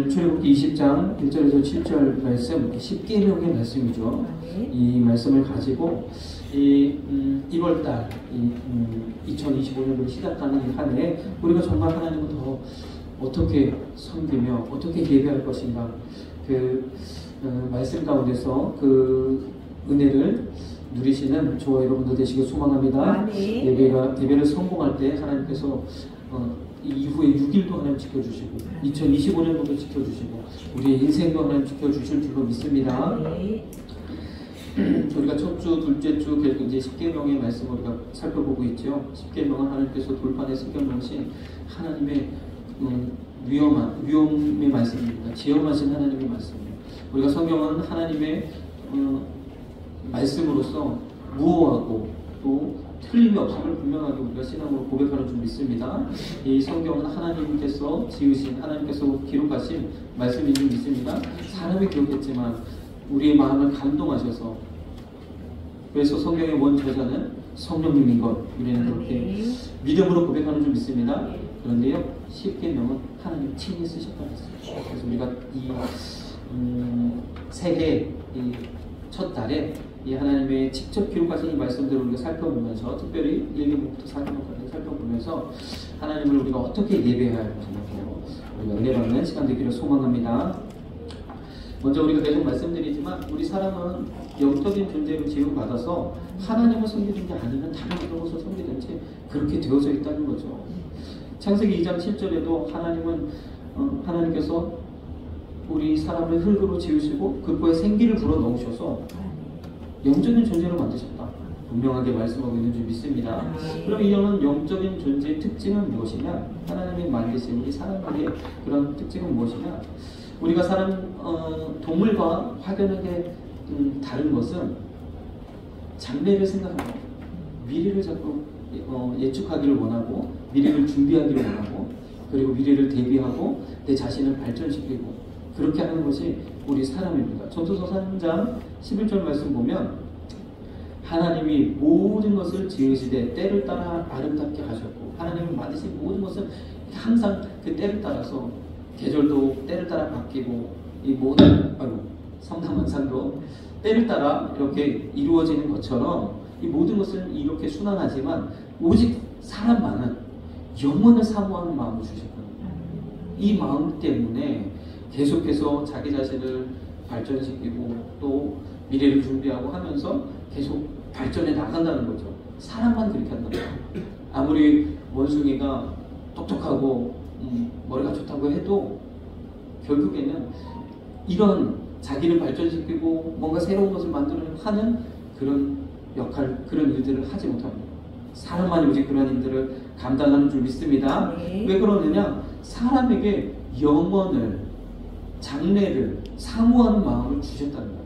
오늘 출애굽기 20장 1절에서 7절 말씀, 십계명의 말씀이죠. 이 말씀을 가지고 1월달 2025년으로 시작하는 이 한 해 우리가 정말 하나님을 더 어떻게 섬기며 어떻게 예배할 것인가, 그 말씀 가운데서 그 은혜를 누리시는 저와 여러분들 되시길 소망합니다. 예배를 성공할 때 하나님께서 이후에 6일도 하나님 지켜주시고 2025년도도 지켜주시고 우리의 인생도 하나님 지켜주실 줄로 믿습니다. 우리가 첫 주, 둘째 주 계속 이제 십계명의 말씀을 우리가 살펴보고 있죠. 십계명은 하나님께서 돌판에 새겨놓으신 하나님의 위엄의 말씀입니다. 지엄하신 하나님의 말씀입니다. 우리가 성경은 하나님의 말씀으로서 무오하고 또 틀림이 없음을 분명하게 우리가 신앙으로 고백하는 줄 믿습니다. 이 성경은 하나님께서 지으신, 하나님께서 기록하신 말씀인 줄 믿습니다. 사람이 기록했지만 우리의 마음을 감동하셔서, 그래서 성경의 원저자는 성령님인 것 우리는 그렇게 믿음으로 고백하는 줄 믿습니다. 그런데요, 십계명은 하나님 친히 쓰셨다고 했어요. 그래서 우리가 이 새해 첫 달에 이 하나님의 직접 기록하신 이 말씀들을 우리가 살펴보면서, 특별히 1계명부터 4계명까지 살펴보면서 하나님을 우리가 어떻게 예배해야 할지 우리가 은혜 받는 시간 되기를 소망합니다. 먼저 우리가 계속 말씀드리지만 우리 사람은 영적인 존재로 지음받아서 하나님을 섬기든지 아니면 다른 어떤 것을 섬기든지 그렇게 되어져 있다는 거죠. 창세기 2장 7절에도 하나님께서 우리 사람을 흙으로 지으시고 그 코에 생기를 불어넣으셔서 영적인 존재로 만드셨다, 분명하게 말씀하고 있는 줄 믿습니다. 그럼 이런 영적인 존재의 특징은 무엇이냐? 하나님이 만드신 우리 사람들의 그런 특징은 무엇이냐? 우리가 동물과 확연하게 다른 것은 장래를 생각합니다. 미래를 자꾸 예측하기를 원하고, 미래를 준비하기를 원하고, 그리고 미래를 대비하고 내 자신을 발전시키고 그렇게 하는 것이 우리 사람입니다. 전도서 3장 11절 말씀 보면 하나님이 모든 것을 지으시되 때를 따라 아름답게 하셨고, 하나님이 만드신 모든 것은 항상 그 때를 따라서, 계절도 때를 따라 바뀌고 이 모든 성담원상도 때를 따라 이렇게 이루어지는 것처럼 이 모든 것은 이렇게 순환하지만 오직 사람만은 영원을 사모하는 마음을 주셨거든요. 이 마음 때문에 계속해서 자기 자신을 발전시키고 또 미래를 준비하고 하면서 계속 발전해 나간다는 거죠. 사람만 그렇게 한다는 거예요. 아무리 원숭이가 똑똑하고 머리가 좋다고 해도 결국에는 이런 자기를 발전시키고 뭔가 새로운 것을 만들어내는 하는 그런 역할, 그런 일들을 하지 못합니다. 사람만이 오직 그런 일들을 감당하는 줄 믿습니다. 왜 그러느냐? 사람에게 영원을, 장래를 사모하는 마음을 주셨다는 거예요.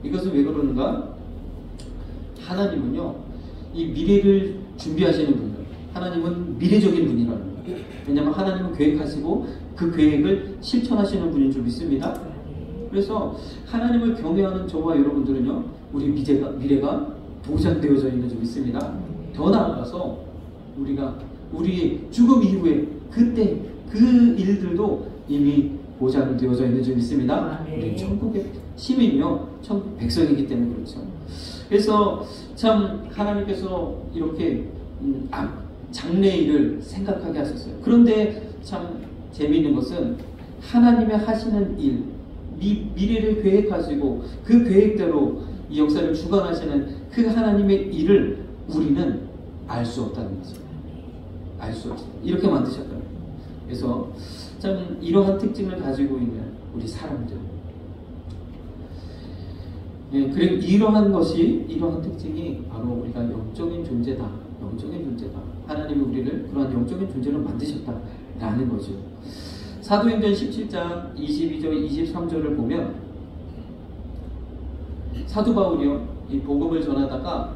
이것은 왜 그러는가? 하나님은요, 이 미래를 준비하시는 분들, 하나님은 미래적인 분이라는 거예요. 왜냐하면 하나님은 계획하시고 그 계획을 실천하시는 분인 줄 믿습니다. 그래서 하나님을 경외하는 저와 여러분들은요, 우리 미래가 보장되어져 있는 줄 믿습니다. 더 나아가서 우리의 죽음 이후에 그때 그 일들도 이미 보장되어져 있는 줄 믿습니다. 우리 천국의 시민이며 천국 백성이기 때문에 그렇죠. 그래서 참 하나님께서 이렇게 장래 일을 생각하게 하셨어요. 그런데 참 재미있는 것은 하나님의 하시는 일, 미래를 계획하시고 그 계획대로 이 역사를 주관하시는 그 하나님의 일을 우리는 알 수 없다는 거죠. 알 수 없어요. 이렇게 만드셨다는 거예요. 그래서 참 이러한 특징을 가지고 있는 우리 사람들, 그리고 이러한 특징이 바로 우리가 영적인 존재다. 영적인 존재다. 하나님이 우리를 그러한 영적인 존재로 만드셨다라는 거죠. 사도행전 17장 22절 23절을 보면 사도 바울이요, 이 복음을 전하다가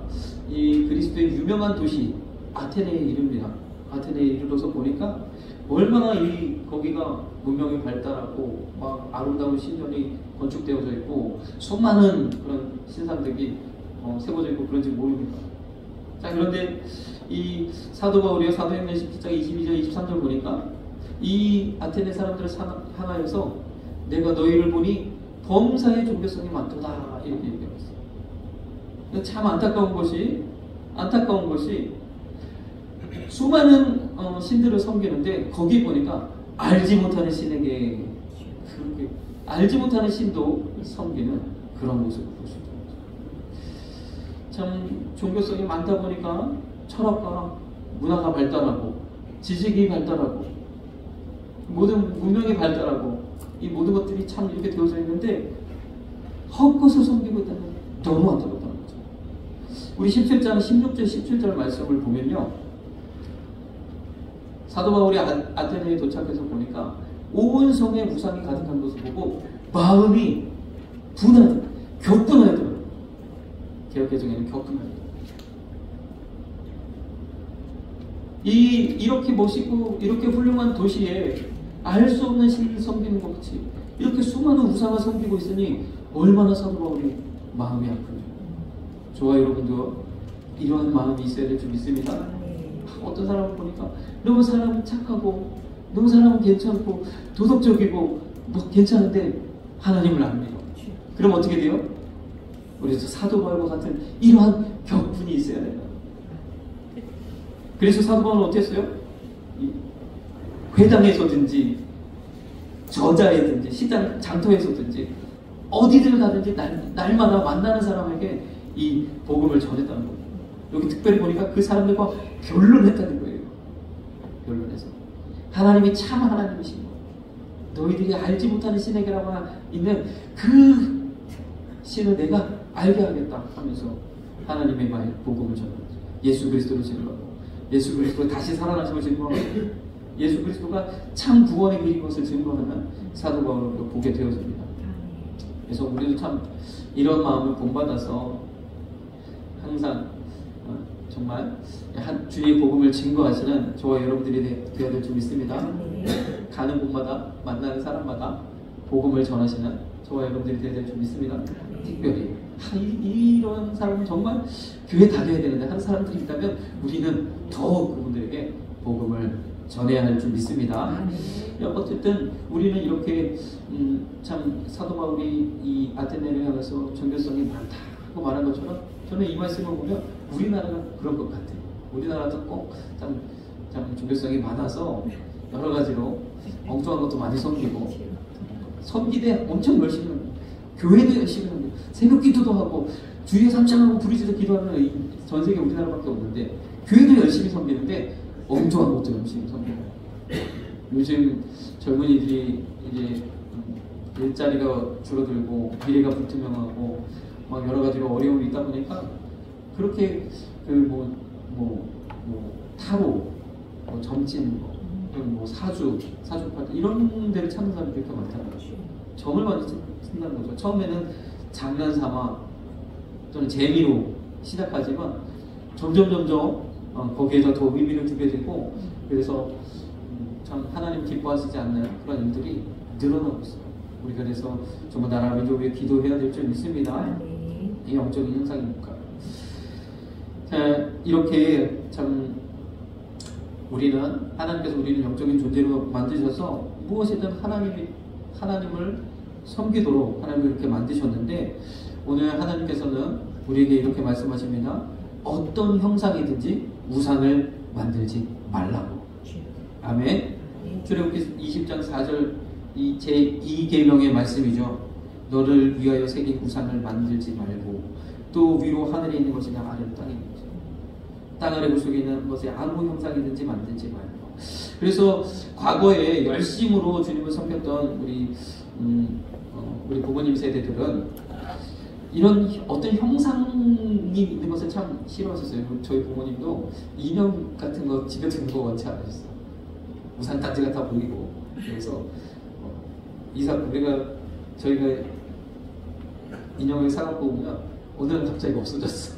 이 그리스도의 유명한 도시 아테네에 이릅니다. 아테네에 이르러서 보니까 얼마나 거기가 문명이 발달하고 막 아름다운 신전이 건축되어져 있고 수많은 그런 신상들이 세워져 있고 그런지 모릅니다. 자, 그런데 이 사도 바울이요, 사도행전 17장 22절 23절 보니까 이 아테네 사람들을 향하여서 내가 너희를 보니 범사의 종교성이 많도다 이렇게 얘기했어요. 참 안타까운 것이 수많은 신들을 섬기는데 거기 보니까 알지 못하는 신에게 그렇게 알지 못하는 신도 섬기는 그런 모습을 볼 수 있습니다. 참 종교성이 많다 보니까 철학과 문화가 발달하고 지식이 발달하고 모든 문명이 발달하고 이 모든 것들이 참 이렇게 되어져 있는데 헛것을 섬기고 있다는 게 너무 안타깝다는 거죠. 우리 17장 16절 17절 말씀을 보면요, 사도 바울이 아테네에 도착해서 보니까 온 성에 우상이 가득한 것을 보고 마음이 격분하더라고요. 개역개정에는 격분하더라고요. 이렇게 멋있고 이렇게 훌륭한 도시에 알 수 없는 신을 섬기는 것 같이 이렇게 수많은 우상을 섬기고 있으니 얼마나 사도 바울이 마음이 아픈지. 저와 여러분도 이러한 마음이 있어야 될 줄 믿습니다. 어떤 사람을 보니까 너무 사람은 착하고 너무 사람은 괜찮고 도덕적이고 뭐 괜찮은데 하나님을 안 믿어. 그럼 어떻게 돼요? 우리 사도 바울과 같은 이러한 격분이 있어야 돼요. 그래서 사도 바울은 어떻게 했어요? 회당에서든지 저자에든지 시장 장터에서든지 어디든 가든지 날마다 만나는 사람에게 이 복음을 전했다는 거예요. 여기 특별히 보니까 그 사람들과 변론했다는 거예요. 변론해서 하나님이 참 하나님이신 거, 너희들이 알지 못하는 신에게라고 있는 그 신을 내가 알게 하겠다 하면서 하나님의 말 복음을 전하는 거죠. 예수 그리스도를 증거하고 예수 그리스도가 다시 살아나심을 증거하고 예수 그리스도가 참 구원의 길인 것을 증거하는 사도 바울을 보게 되어집니다. 그래서 우리도 참 이런 마음을 본받아서 항상 정말 주의 복음을 증거하시는 저와 여러분들이 되어야 될 줄 믿습니다. 가는 곳마다 만나는 사람마다 복음을 전하시는 저와 여러분들이 되어야 될 줄 믿습니다. 특별히 이런 사람은 정말 교회 다녀야 되는데 하는 사람들이 있다면 우리는 더욱 그분들에게 복음을 전해야 할 줄 믿습니다. 어쨌든 우리는 이렇게 참 사도 바울이 이 아테네를 향해서 종교성이 많다고 말한 것처럼 저는 이 말씀을 보면 우리나라가 그런 것 같아요. 우리나라도 꼭 참 종교성이 많아서 여러 가지로 엉뚱한 것도 많이 섬기고 섬기되 엄청 열심히 합니다. 교회도 열심히 합니다. 새벽 기도도 하고 주일에 삼창하고 부르짖어 기도하는 전 세계 우리나라밖에 없는데 교회도 열심히 섬기는데 엉뚱한 것도 열심히 섬겨요. 요즘 젊은이들이 이제 일자리가 줄어들고 미래가 불투명하고 막 여러 가지로 어려움이 있다 보니까 그렇게 타로, 점진, 사주팔 이런 데를 찾는 사람들이 그렇게 많다는 거죠. 점을 많이 쓴다는 거죠. 처음에는 장난삼아 또는 재미로 시작하지만 점점 거기에다 더 의미를 두게 되고 그래서 참 하나님 기뻐하시지 않는 그런 일들이 늘어나고 있어요. 우리가 그래서 정말 나라 민족 위해 기도해야 될 줄 믿습니다. 이 영적인 현상이니까. 자, 이렇게 참 하나님께서 우리를 영적인 존재로 만드셔서 무엇이든 하나님을 섬기도록 하나님을 이렇게 만드셨는데 오늘 하나님께서는 우리에게 이렇게 말씀하십니다. 어떤 형상이든지 우상을 만들지 말라고. 아멘. 출애굽기 20장 4절 제2계명의 말씀이죠. 너를 위하여 새긴 우상을 만들지 말고 또 위로 하늘에 있는 것이나 아래로 땅에 있는 것이나 땅 아래 구석에 있는 것에 아무 형상이든지 만들지 말고. 그래서 과거에 열심으로 주님을 섬겼던 우리 부모님 세대들은 이런 어떤 형상이 있는 것을 참 싫어하셨어요. 저희 부모님도 인형 같은 거 집에 두는 거 원치 않으셨어요. 우산 단지가 다 보이고. 그래서 저희가 인형을 사갖고 오면 오늘은 갑자기 없어졌어.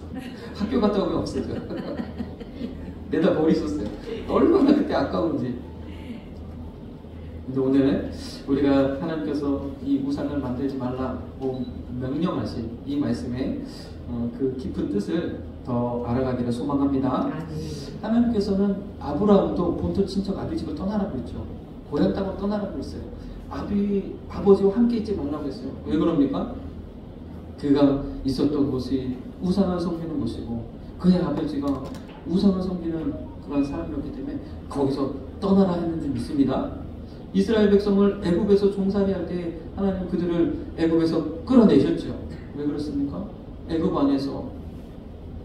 학교 갔다 오면 없어져. 내다 버리셨어요. 얼마나 그때 아까운지. 근데 오늘 우리가 하나님께서 이 우상을 만들지 말라고 명령하신 이 말씀의 그 깊은 뜻을 더 알아가기를 소망합니다. 하나님께서는 아브라함도 본토 친척 아비 집을 떠나라고 했죠. 고향 땅으로 떠나라고 했어요. 아버지와 함께 있지 말라고 했어요. 왜 그럽니까? 그가 있었던 곳이 우상을 섬기는 곳이고 그의 아버지가 우상을 섬기는 그런 사람이었기 때문에 거기서 떠나라 했는 줄 믿습니다. 이스라엘 백성을 애굽에서 종살이 할 때 하나님 그들을 애굽에서 끌어내셨죠. 왜 그렇습니까? 애굽 안에서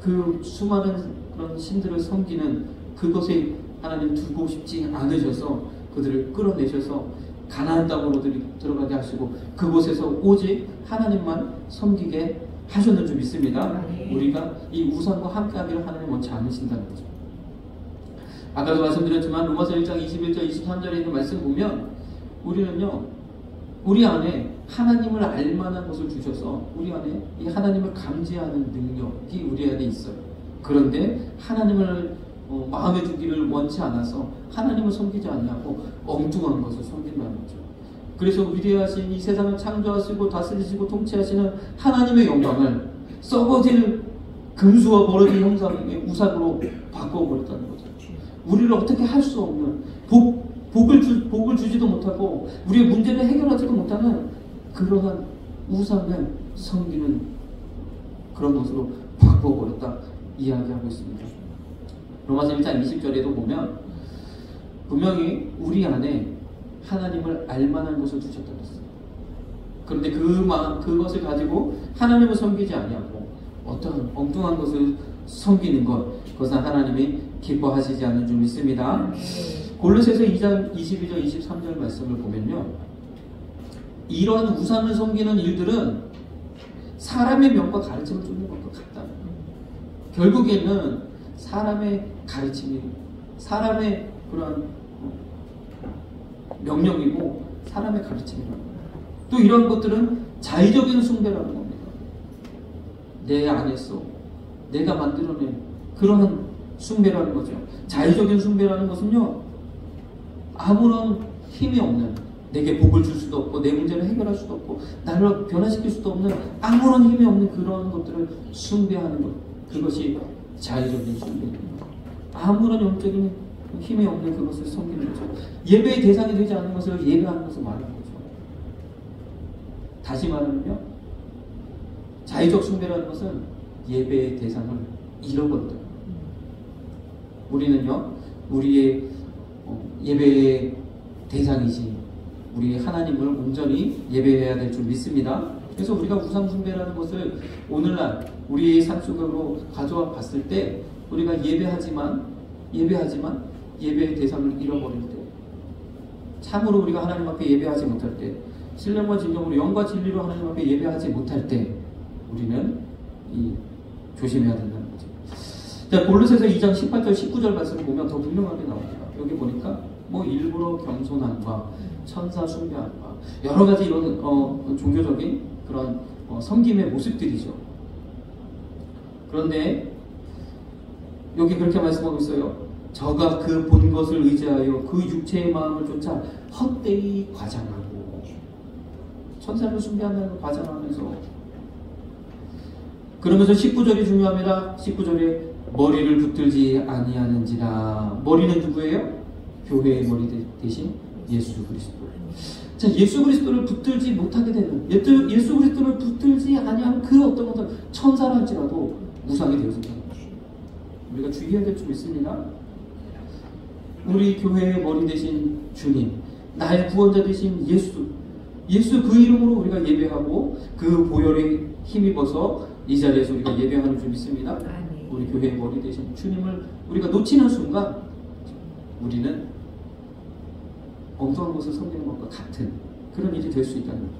그 수많은 그런 신들을 섬기는 그것에 하나님 두고 싶지 않으셔서 그들을 끌어내셔서 가나안 땅으로 들어가게 하시고 그곳에서 오직 하나님만 섬기게 하셨는 줄 믿습니다. 우리가 이 우상과 함께하기를 하나님 원치 않으신다는 거죠. 아까도 말씀드렸지만 로마서 1장 21절 23절에 있는 말씀 보면 우리는요 우리 안에 하나님을 알만한 것을 주셔서 우리 안에 이 하나님을 감지하는 능력이 우리 안에 있어요. 그런데 하나님을 마음에 두기를 원치 않아서 하나님을 섬기지 않냐고 엉뚱한 것을 섬긴다는 거죠. 그래서 위대하신 이 세상을 창조하시고 다스리시고 통치하시는 하나님의 영광을 썩어질 금수와 버러진 형상의 우상으로 바꿔버렸다는 거죠. 우리를 어떻게 할 수 없는 복을 주지도 못하고 우리의 문제를 해결하지도 못하는 그러한 우상을 섬기는 그런 것으로 바꿔버렸다 이야기하고 있습니다. 로마서 1장 20절에도 보면 분명히 우리 안에 하나님을 알만한 것을 주셨다고 했어요. 그런데 그것을 가지고 하나님을 섬기지 아니하고 어떤 엉뚱한 것을 섬기는 그것은 하나님이 기뻐하시지 않는 줄 믿습니다. 골로새서 2장 22절 23절 말씀을 보면요 이러한 우상을 섬기는 일들은 사람의 명과 가르침을 쫓는 것과 같다. 결국에는 사람의 가르침이 사람의 그런 명령이고 사람의 가르침이라는 거예요. 또 이런 것들은 자의적인 숭배라는 겁니다. 내 안에서 내가 만들어낸 그런 숭배라는 거죠. 자의적인 숭배라는 것은요 아무런 힘이 없는 내게 복을 줄 수도 없고 내 문제를 해결할 수도 없고 나를 변화시킬 수도 없는 아무런 힘이 없는 그런 것들을 숭배하는 것 그것이 자의적인 숭배입니다. 아무런 영적인 힘이 없는 그것을 섬기는 거죠. 예배의 대상이 되지 않는 것을 예배하는 것을 말하는 거죠. 다시 말하면요 자의적 숭배라는 것은 예배의 대상을 잃어버린다. 우리는요 우리의 예배의 대상이지 우리 하나님을 온전히 예배해야 될 줄 믿습니다. 그래서 우리가 우상 숭배라는 것을 오늘날 우리의 삶 속으로 가져와 봤을 때 우리가 예배하지만 예배의 대상을 잃어버릴 때 참으로 우리가 하나님 앞에 예배하지 못할 때 신령과 진정으로 영과 진리로 하나님 앞에 예배하지 못할 때 우리는 조심해야 된다는 거죠. 자, 골로새서 2장 18절 19절 말씀을 보면 더 분명하게 나옵니다. 여기 보니까 일부러 겸손함과 천사 숭배함과 여러 가지 이런 종교적인 그런 섬김의 모습들이죠. 그런데 여기 그렇게 말씀하고 있어요. 저가 그 본 것을 의지하여 그 육체의 마음을 쫓아 헛되이 과장하고 천사를 숭배한다는 걸 과장하면서 그러면서 19절이 중요합니다. 19절에 머리를 붙들지 아니하는지라. 머리는 누구예요? 교회의 머리 대신 예수 그리스도. 자, 예수 그리스도를 붙들지 못하게 되는 예수 그리스도를 붙들지 아니하는 그 어떤 것을 천사라 할지라도 우상이 되어진다는 것이죠. 우리가 주의해야 될 줄 있습니다. 우리 교회의 머리 대신 주님, 나의 구원자 되신 예수 그 이름으로 우리가 예배하고 그 보혈에 힘입어서 이 자리에서 우리가 예배하는 줄 믿습니다. 우리 교회의 머리 대신 주님을 우리가 놓치는 순간 우리는 엉뚱한 것을 섬기는 것과 같은 그런 일이 될 수 있다는 거죠.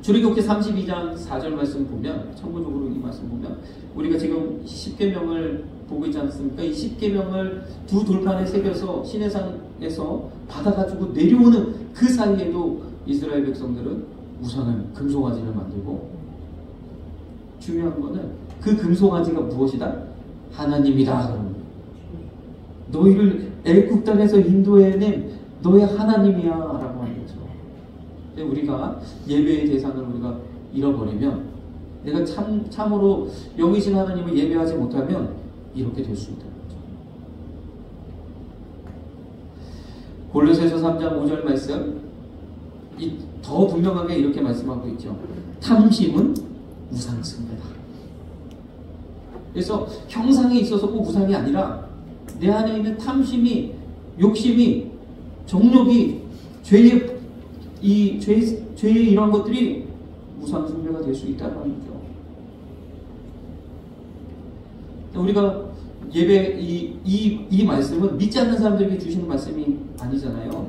출애굽기 32장 4절 말씀 보면 참고적으로 이 말씀 보면 우리가 지금 10계명을 보고 있지 않습니까? 이 10계명을 두 돌판에 새겨서 시내산에서 받아가지고 내려오는 그 사이에도 이스라엘 백성들은 우상을 금송아지를 만들고 중요한 거는 그 금송아지가 무엇이다? 하나님이다. 너희를 애굽 땅에서 인도해낸 너의 하나님이야 라고 하는 거죠. 우리가 예배의 대상을 우리가 잃어버리면 내가 참으로 영이신 하나님을 예배하지 못하면 이렇게 될 수 있다는 거죠. 골로새서 3장 5절 말씀 더 분명하게 이렇게 말씀하고 있죠. 탐심은 우상 숭배다. 그래서 형상에 있어서 꼭 우상이 아니라 내 안에 있는 탐심이, 욕심이, 정욕이, 죄의 이런 것들이 우상 숭배가 될 수 있다는 거죠. 우리가 예배 이 말씀은 믿지 않는 사람들에게 주시는 말씀이 아니잖아요.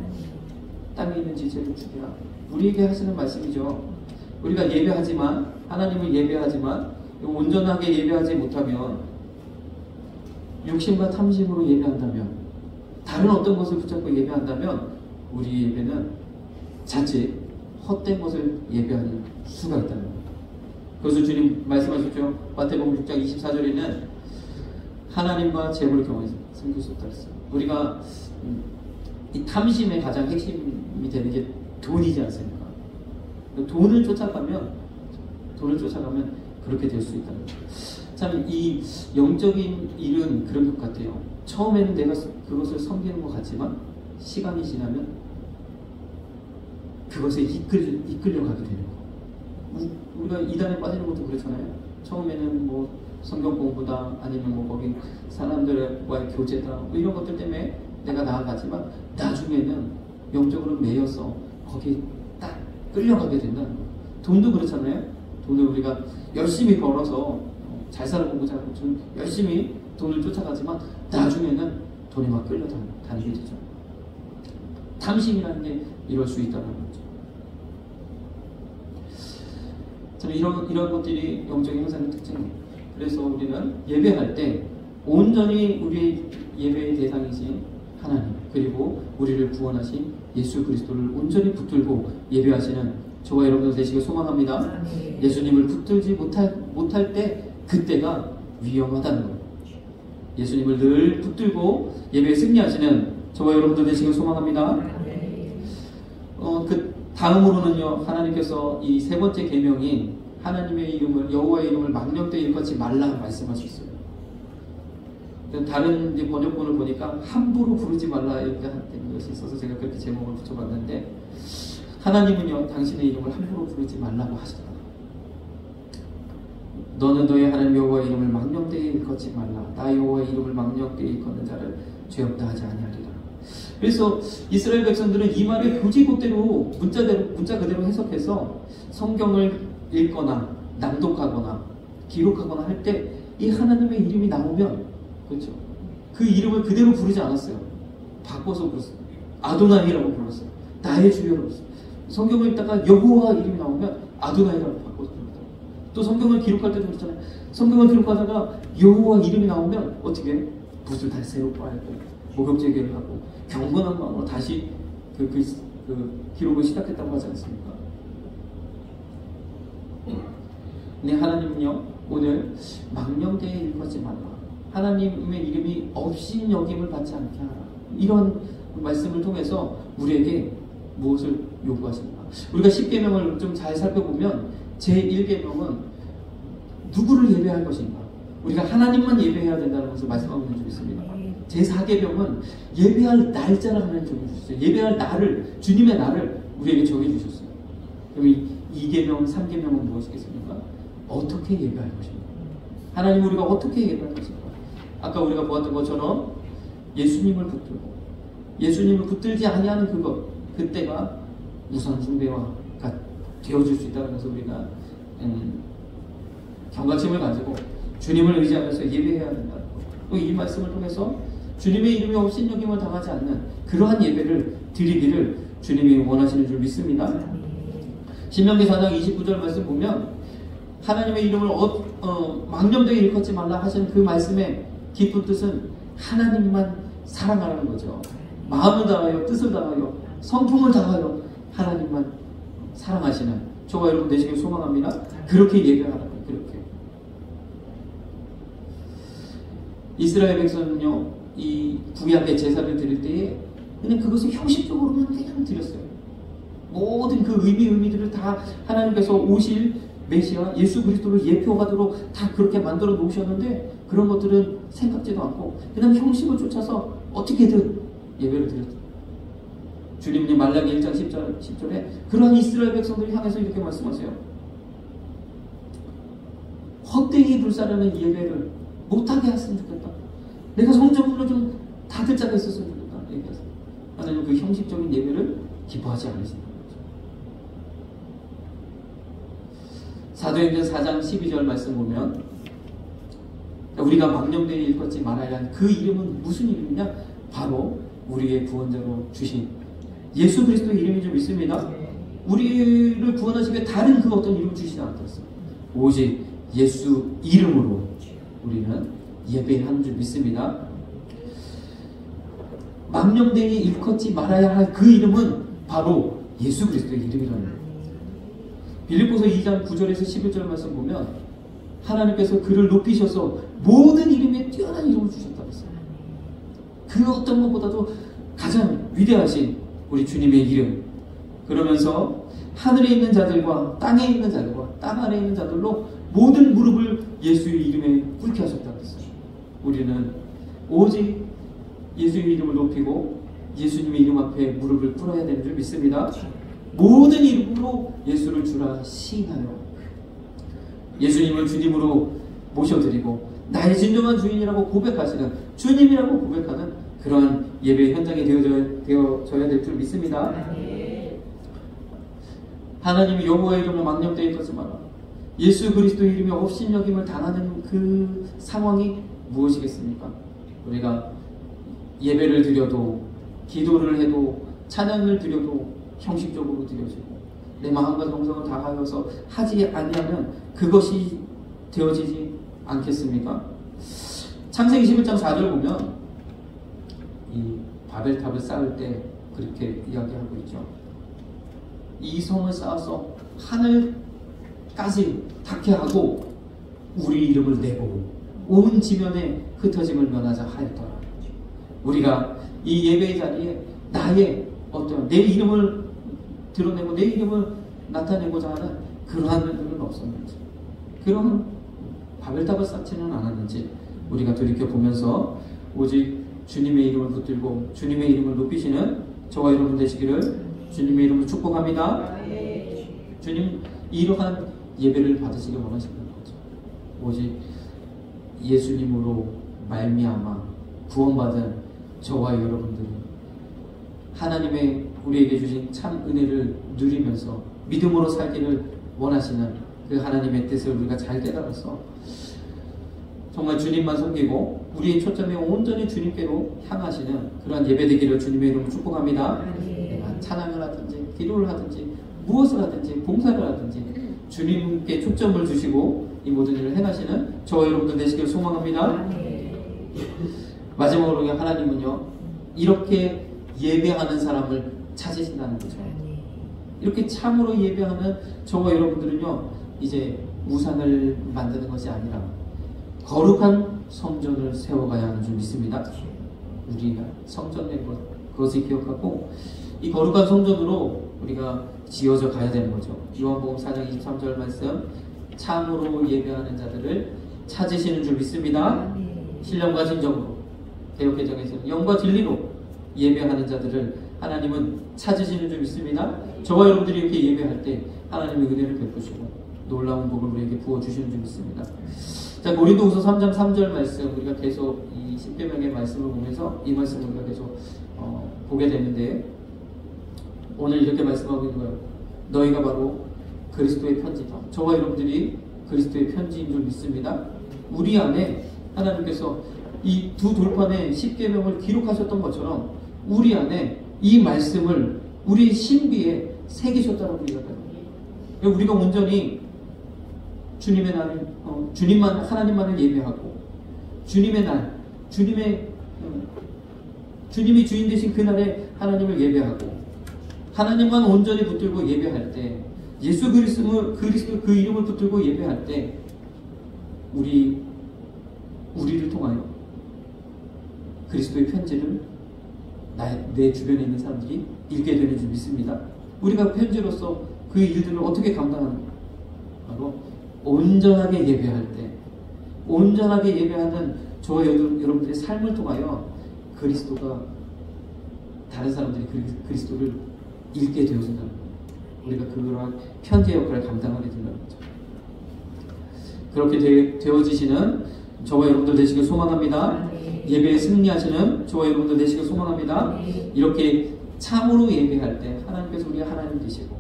땅에 있는 지체를 죽이라. 우리에게 하시는 말씀이죠. 우리가 예배하지만, 하나님을 예배하지만 온전하게 예배하지 못하면, 욕심과 탐심으로 예배한다면, 다른 어떤 것을 붙잡고 예배한다면 우리 예배는 자칫 헛된 것을 예배하는 수가 있다는 거예요. 그래서 주님 말씀하셨죠. 마태복음 6장 24절에는 하나님과 재물을 경외해서 섬길 수 없다 그랬어요. 우리가 이 탐심의 가장 핵심이 되는 게 돈이지 않습니까? 돈을 쫓아가면 그렇게 될 수 있다는 거예요. 참 이 영적인 일은 그런 것 같아요. 처음에는 내가 그것을 섬기는 것 같지만 시간이 지나면 그것에 이끌려가게 되는 거. 우리가 이단에 빠지는 것도 그렇잖아요. 처음에는 뭐 성경 공부다, 아니면 뭐 거기 사람들과의 교제다, 뭐 이런 것들 때문에 내가 나아가지만 나중에는 영적으로 매여서 거기 딱 끌려가게 된다는 거예요. 돈도 그렇잖아요. 돈을 우리가 열심히 벌어서 잘 살아보고자 하고 좀 열심히 돈을 쫓아가지만 나중에는 돈이 막 끌려다니게 되죠. 탐심이라는 게 이럴 수 있다는 거죠. 참 이런 것들이 영적인 형상의 특징이에요. 그래서 우리는 예배할 때 온전히 우리 예배의 대상이신 하나님, 그리고 우리를 구원하신 예수 그리스도를 온전히 붙들고 예배하시는 저와 여러분들 되시길 소망합니다. 예수님을 붙들지 못할 때 그때가 위험하다는 거예요. 예수님을 늘 붙들고 예배에 승리하시는 저와 여러분들 되시길 소망합니다. 그 다음으로는요, 하나님께서 이 세 번째 계명인 하나님의 이름을, 여호와의 이름을 망령되이 일컫지 말라 말씀하셨어요. 다른 번역본을 보니까 함부로 부르지 말라 이렇게 된 것이 있어서 제가 그렇게 제목을 붙여봤는데, 하나님은요 당신의 이름을 함부로 부르지 말라고 하셨다. 너는 너의 하나님 여호와의 이름을 망령되이 일컫지 말라. 나 여호와의 이름을 망령되이 일컫는 자를 죄 없다 하지 아니하리라. 그래서 이스라엘 백성들은 이 말을 고지고대로 문자 그대로 해석해서 성경을 읽거나 낭독하거나 기록하거나 할 때 이 하나님의 이름이 나오면, 그렇죠, 그 이름을 그대로 부르지 않았어요. 바꿔서 불렀어요. 아도나이라고 불렀어요. 나의 주여라고 불렀어요. 성경을 읽다가 여호와 이름이 나오면 아도나이라고 바꿔서 불렀어요. 또 성경을 기록할 때도 그렇잖아요. 성경을 기록하다가 여호와 이름이 나오면 어떻게 붓을 다시 새로 빨고 목욕제계를 하고 경건한 마음으로 다시 그 기록을 시작했다고 하지 않습니까? 근데 하나님은요 오늘 망령되이 일컫지 말라. 하나님의 이름이 없인 여김을 받지 않게 하라. 이런 말씀을 통해서 우리에게 무엇을 요구하십니까? 우리가 10계명을 좀 잘 살펴보면 제1계명은 누구를 예배할 것인가? 우리가 하나님만 예배해야 된다는 것을 말씀하고 있는 줄 있습니다. 제4계명은 예배할 날짜를 하나님 정해주셨어요. 예배할 날을, 주님의 날을 우리에게 정해주셨어요. 그럼 2계명, 3계명은 무엇이겠습니까? 어떻게 예배할 것인가? 하나님 우리가 어떻게 예배할 것인가? 아까 우리가 보았던 것처럼 예수님을 붙들고, 예수님을 붙들지 아니하는 그때가 우상 숭배가 되어줄 수 있다는 것을 우리가 경각심을 가지고 주님을 의지하면서 예배해야 된다. 또 이 말씀을 통해서 주님의 이름이 없인 여김을 당하지 않는 그러한 예배를 드리기를 주님이 원하시는 줄 믿습니다. 신명기 4장 29절 말씀 보면 하나님의 이름을 망령되이 일컫지 말라 하신 그 말씀의 깊은 뜻은 하나님만 사랑하라는 거죠. 마음을 다하여, 뜻을 다하여, 성품을 다하여 하나님만 사랑하시는 저와 여러분 되시길 소망합니다. 그렇게 예배하라고. 그렇게 이스라엘 백성은요 이 구약의 제사를 드릴 때에 그냥 그것을 형식적으로만 그냥 드렸어요. 모든 그 의미들을 다 하나님께서 오실 메시아 예수 그리스도를 예표하도록 다 그렇게 만들어 놓으셨는데, 그런 것들은 생각지도 않고 그냥 형식을 쫓아서 어떻게든 예배를 드렸어요. 주님이 말라기 1장 10절에 그러한 이스라엘 백성들을 향해서 이렇게 말씀하세요. 헛되이 불사르는 예배를 못하게 했으면 좋겠다. 내가 성전문을 좀 닫을 자가 있었으면 좋겠다. 얘기하세요. 하나님 그 형식적인 예배를 기뻐하지 않으신다. 사도행전 4장 12절 말씀 보면 우리가 망령되이 일컫지 말아야 할 그 이름은 무슨 이름이냐? 바로 우리의 구원자로 주신 예수 그리스도의 이름인 줄 믿습니다. 우리를 구원하시기 위해 다른 그 어떤 이름 주시지 않았어요. 오직 예수 이름으로 우리는 예배하는 줄 믿습니다. 망령되이 일컫지 말아야 할 그 이름은 바로 예수 그리스도의 이름이라는 거예요. 빌립보서 2장 9절에서 11절 말씀 보면 하나님께서 그를 높이셔서 모든 이름에 뛰어난 이름을 주셨다고 했어요. 그 어떤 것보다도 가장 위대하신 우리 주님의 이름. 그러면서 하늘에 있는 자들과 땅에 있는 자들과 땅 아래에 있는 자들로 모든 무릎을 예수의 이름에 꿇게 하셨다고 했어요. 우리는 오직 예수의 이름을 높이고 예수님의 이름 앞에 무릎을 꿇어야 되는 줄 믿습니다. 모든 이름으로 예수를 주라 시인하여 예수님을 주님으로 모셔드리고 나의 진정한 주인이라고 고백하시는 주님이라고 고백하는 그러한 예배 현장이 되어져야 될 줄 믿습니다. 하나님이 여호와의 이름을 망령되이 일컫지 마라. 예수 그리스도의 이름이 업신여김을 당하는 그 상황이 무엇이겠습니까? 우리가 예배를 드려도 기도를 해도 찬양을 드려도 형식적으로 드려지고 내 마음과 정성을 다하여서 하지 아니하면 그것이 되어지지 않겠습니까? 창세기 21장 4절 보면 이 바벨탑을 쌓을 때 그렇게 이야기하고 있죠. 이 성을 쌓아서 하늘까지 닿게 하고 우리 이름을 내고 온 지면에 흩어짐을 면하자 하였더라. 우리가 이 예배의 자리에 나의 어떤 내 이름을 드러내고 내 이름을 나타내고자 하는 그러한 일들은 없었는지, 그런 바벨탑을 쌓지는 않았는지 우리가 돌이켜보면서 오직 주님의 이름을 붙들고 주님의 이름을 높이시는 저와 여러분 되시기를 주님의 이름으로 축복합니다. 주님 이러한 예배를 받으시길 원하시는 거죠. 오직 예수님으로 말미암아 구원받은 저와 여러분들이 하나님의 우리에게 주신 참 은혜를 누리면서 믿음으로 살기를 원하시는 그 하나님의 뜻을 우리가 잘 깨달아서 정말 주님만 섬기고 우리의 초점이 온전히 주님께로 향하시는 그러한 예배되기를 주님의 이름으로 축복합니다. 내가 찬양을 하든지 기도를 하든지 무엇을 하든지 봉사를 하든지 주님께 초점을 주시고 이 모든 일을 행하시는 저와 여러분들 되시기를 소망합니다. 마지막으로 하나님은요 이렇게 예배하는 사람을 찾으신다는 거죠. 이렇게 참으로 예배하는 저와 여러분들은요 이제 우상을 만드는 것이 아니라 거룩한 성전을 세워가야 하는 줄 믿습니다. 우리가 성전된 것 그것을 기억하고 이 거룩한 성전으로 우리가 지어져 가야 되는 거죠. 요한복음 4장 23절 말씀 참으로 예배하는 자들을 찾으시는 줄 믿습니다. 신령과 진정으로 개역개정에서는 영과 진리로 예배하는 자들을 하나님은 찾으시는 줄 믿습니다. 저와 여러분들이 이렇게 예배할 때 하나님의 은혜를 베푸시고 놀라운 복을 우리에게 부어주시는 줄 믿습니다. 자, 고린도후서 3장 3절 말씀 우리가 계속 이 10계명의 말씀을 보면서 이 말씀을 우리가 계속 보게 되는데 오늘 이렇게 말씀하고 있는 거예요. 너희가 바로 그리스도의 편지다. 저와 여러분들이 그리스도의 편지인 줄 믿습니다. 우리 안에 하나님께서 이 두 돌판에 10계명을 기록하셨던 것처럼 우리 안에 이 말씀을 우리 신비에 새기셨다고 이야기합니다. 우리가 온전히 주님의 날, 주님만 하나님만을 예배하고 주님의 날, 주님이 주인 되신 그날에 하나님을 예배하고 하나님만 온전히 붙들고 예배할 때 예수 그리스도 그 이름을 붙들고 예배할 때 우리를 통하여 그리스도의 편지를 내 주변에 있는 사람들이 읽게 되는 줄 믿습니다. 우리가 편지로서 그 일들을 어떻게 감당하는 가 바로 온전하게 예배할 때 온전하게 예배하는 저와 여러분들의 삶을 통하여 그리스도가 다른 사람들이 그리스도를 읽게 되어진다는 거예요. 우리가 그러한 편지의 역할을 감당하게 된다는 거죠. 그렇게 되어지시는 저와 여러분들 되시길 소망합니다. 예배에 승리하시는 저와 여러분들 되시길 소망합니다. 이렇게 참으로 예배할 때 하나님께서 우리가 하나님 되시고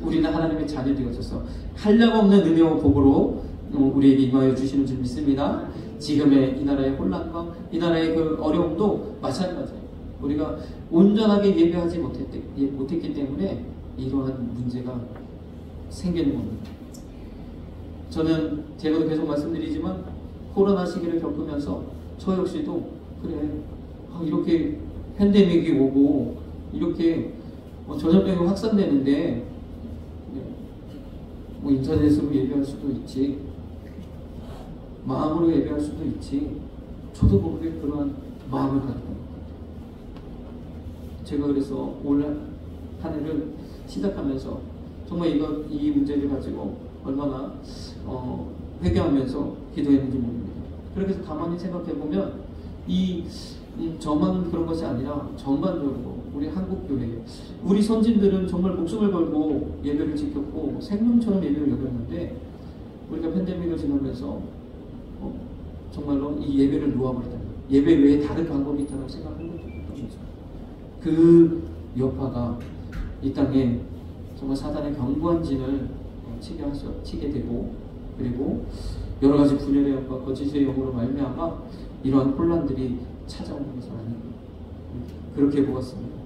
우리는 하나님의 자녀 되어져서 한량없는 은혜와 복으로 우리에게 임하여 주시는 줄 믿습니다. 지금의 이 나라의 혼란과 이 나라의 그 어려움도 마찬가지예요. 우리가 온전하게 예배하지 못했기 때문에 이러한 문제가 생기는 겁니다. 저는 제가도 계속 말씀드리지만 코로나 시기를 겪으면서 저 역시도 그래 이렇게 팬데믹이 오고 이렇게 전염병이 확산되는데 뭐 인터넷으로 예배할 수도 있지 마음으로 예배할 수도 있지 저도 모르게 그러한 마음을 갖고 제가 그래서 올 한 해를 시작하면서 정말 이 문제를 가지고 얼마나 회개하면서 기도했는지 모릅니다. 그렇게 해서 가만히 생각해보면 저만 그런 것이 아니라 전반적으로 우리 한국교회 우리 선진들은 정말 목숨을 걸고 예배를 지켰고 생명처럼 예배를 여겼는데 우리가 팬데믹을 지나면서 정말로 이 예배를 놓아버리다 예배 외에 다른 방법이 있다고 생각한 것도 없죠. 그 여파가 이 땅에 정말 사단의 견고한 진을 치게 되고 그리고 여러 가지 분열의 영과 거짓의 영으로 말미암아 이러한 혼란들이 찾아오는 것은 아닌가 그렇게 보았습니다.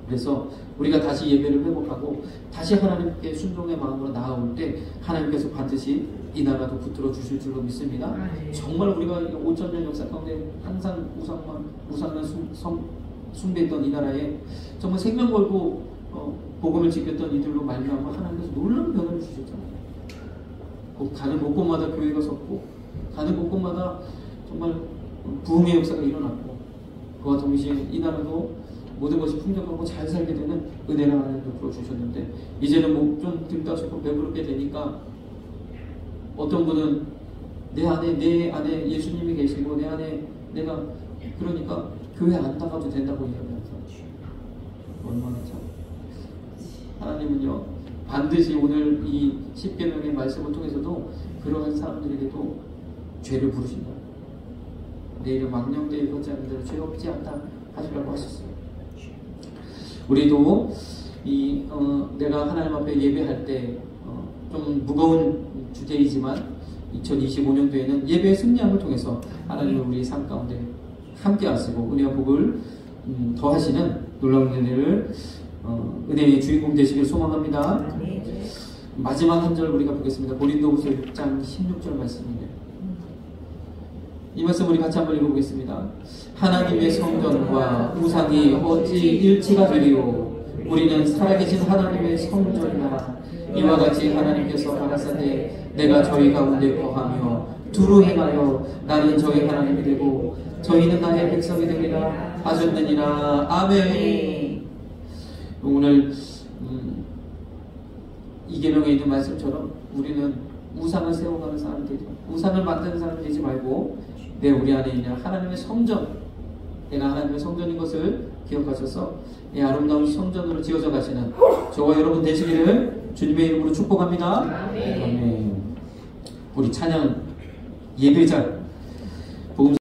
그래서 우리가 다시 예배를 회복하고 다시 하나님께 순종의 마음으로 나아올 때 하나님께서 반드시 이 나라도 붙들어 주실 줄로 믿습니다. 정말 우리가 5,000년 역사 가운데 항상 우상만 숭배했던 이 나라에 정말 생명 걸고 복음을 지켰던 이들로 말미암아 하나님께서 놀라운 변화를 주셨잖아요. 가는 곳곳마다 교회가 섰고 가는 곳곳마다 정말 부흥의 역사가 일어났고 그와 동시에 이 나라도 모든 것이 풍족하고 잘 살게 되는 은혜를 하나님께 부어주셨는데 이제는 목 좀 들다시고 배부르게 되니까 어떤 분은 내 안에 예수님이 계시고 내 안에 내가 그러니까 교회 안 나가도 된다고 이야기하면서 얼마나 참 하나님은요 반드시 오늘 이 십계명의 말씀을 통해서도 그러한 사람들에게도 죄를 부르신다. 내 이름 망령되이 걷지 않는 대로 죄 없지 않다 하시라고 하셨어요. 우리도 내가 하나님 앞에 예배할 때 좀 무거운 주제이지만 2025년도에는 예배의 승리함을 통해서 하나님은 우리 삶 가운데 함께 하시고 은혜와 복을 더하시는 놀라운 은혜를 은혜의 주인공 되시길 소망합니다. 마지막 한 절 우리가 보겠습니다. 고린도후서 6장 16절 말씀입니다. 이 말씀 우리 같이 한번 읽어보겠습니다. 하나님의 성전과 우상이 어찌 일치가 되리요 우리는 살아계신 하나님의 성전이라. 이와 같이 하나님께서 가라사대 내가 저희 가운데 거하며 두루 행하여 나는 저희 하나님이 되고 저희는 나의 백성이 되리라 하셨느니라. 아멘. 오늘 이 계명에 있는 말씀처럼 우리는 우상을 세워가는 사람이 되지 우상을 만드는 사람이 되지 말고 우리 안에 있는 하나님의 성전 내가 하나님의 성전인 것을 기억하셔서 이 아름다운 성전으로 지어져 가시는 저와 여러분 되시기를 주님의 이름으로 축복합니다. 아멘. 우리 찬양 예배자